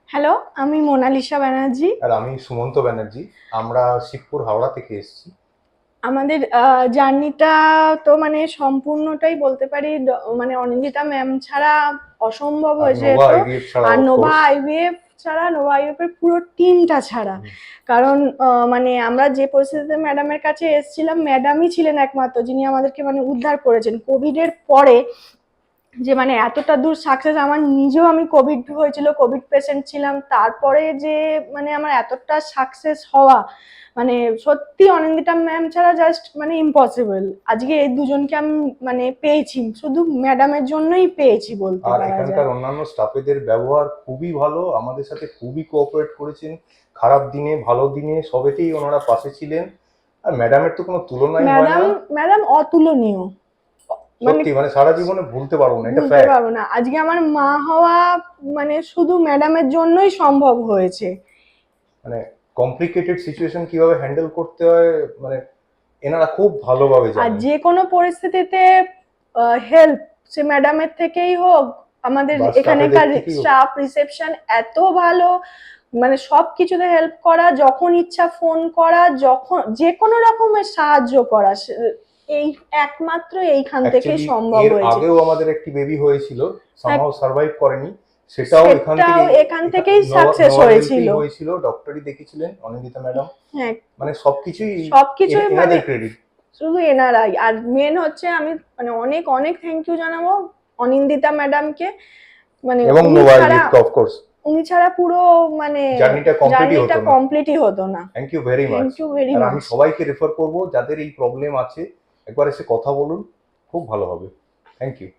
Hello, আমি Mona Lisa Banerjee. আর আমি সুমন্ত ব্যানার্জি। আমরা শিবপুর হাওড়া থেকে এসেছি। আমাদের জার্নিটা তো মানে সম্পূর্ণটাই বলতে পারি মানে অনিন্দিতা ম্যাম ছাড়া অসম্ভব আর হয়েছে নোভা যেত। আইভিএফ ছাড়া আর নোভা অফকোর্স। আইভিএফ ছাড়া, নোভা আইভিএফ এর পুরো টিমটা ছাড়া। কারণ মানে আমরা যে পরিস্থিতিতে ম্যাডামের কাছে এসেছিলাম, ম্যাডামই ছিলেন একমাত্র যিনি আমাদেরকে মানে উদ্ধার করেছেন কোভিড এর পরে। যে মানে এতটা দূর সাকসেস, আমার নিজেও, আমি কোভিড হয়েছিল, কোভিড পেশেন্ট ছিলাম, তারপরে যে মানে আমার এতটা সাকসেস হওয়া, মানে সত্যি অনিন্দিতা ম্যাম ছাড়া জাস্ট মানে ইম্পসিবল। আজকে এই দুজনকে আমি মানে পেয়েছি, শুধু ম্যাডামের জন্যই পেয়েছি বলতে আর পারা এখানকার যায়। অন্যান্য স্টাফেদের ব্যবহার খুবই ভালো, আমাদের সাথে খুবই কোঅপারেট করেছেন। খারাপ দিনে ভালো দিনে সবেতেই ওনারা পাশে ছিলেন। আর ম্যাডামের তো কোনো তুলনাই হয় ম্যাডাম না। ম্যাডাম অতুলনীয়। মানে সত্যি মানে সারা জীবনে ভুলতে পারবো না, এটা ভুলতে ফ্যাক্ট। পারবো না, আজকে আমার মা হওয়া মানে শুধু ম্যাডামের জন্যই সম্ভব হয়েছে। মানে কমপ্লিকেটেড সিচুয়েশন কিভাবে হ্যান্ডেল করতে হয়, মানে এনারা খুব ভালোভাবে আর জানেন। যে কোনো পরিস্থিতিতে হেল্প সে ম্যাডামের থেকেই হোক, আমাদের বা স্টাফেদের এখানকার থেকেই হোক। স্টাফ রিসেপশন এত ভালো, মানে সব কিছুতে হেল্প করা, যখন ইচ্ছা ফোন করা, যখন যে কোনো রকমের সাহায্য করা, এই একমাত্র এইখান থেকেই অ্যাকচুয়ালি সম্ভব এর হয়েছে। আগেও আমাদের একটি বেবি হয়েছিল, হ্যাঁ, সামহাও সার্ভাইভ করেনি। সেটাও এখান সেটাও থেকে, এখান থেকেই সাকসেস নোয়া হয়েছিল। হেল্পেই হয়েছিল। ডক্টরই দেখেছিলেন, অনিন্দিতা ম্যাডাম। হ্যাঁ, মানে সবকিছুই সবকিছুই মানে এনাদের ক্রেডিট। শুধু এনারাই। আর মেন হচ্ছে আমি মানে অনেক অনেক থ্যাংক ইউ জানাবো অনিন্দিতা ম্যাডামকে। মানে এবং উনি নোভা ছাড়া, আইভিএফকে অফকোর্স। উনি ছাড়া পুরো মানে জার্নিটা কমপ্লিটই জার্নিটা হতো না। কমপ্লিটই হতো না। Thank you very thank much. You very আর আমি মাচ। সবাইকে রেফার করব, যাদের এই প্রবলেম আছে একবার এসে কথা বলুন, খুব ভালো হবে। Thank you.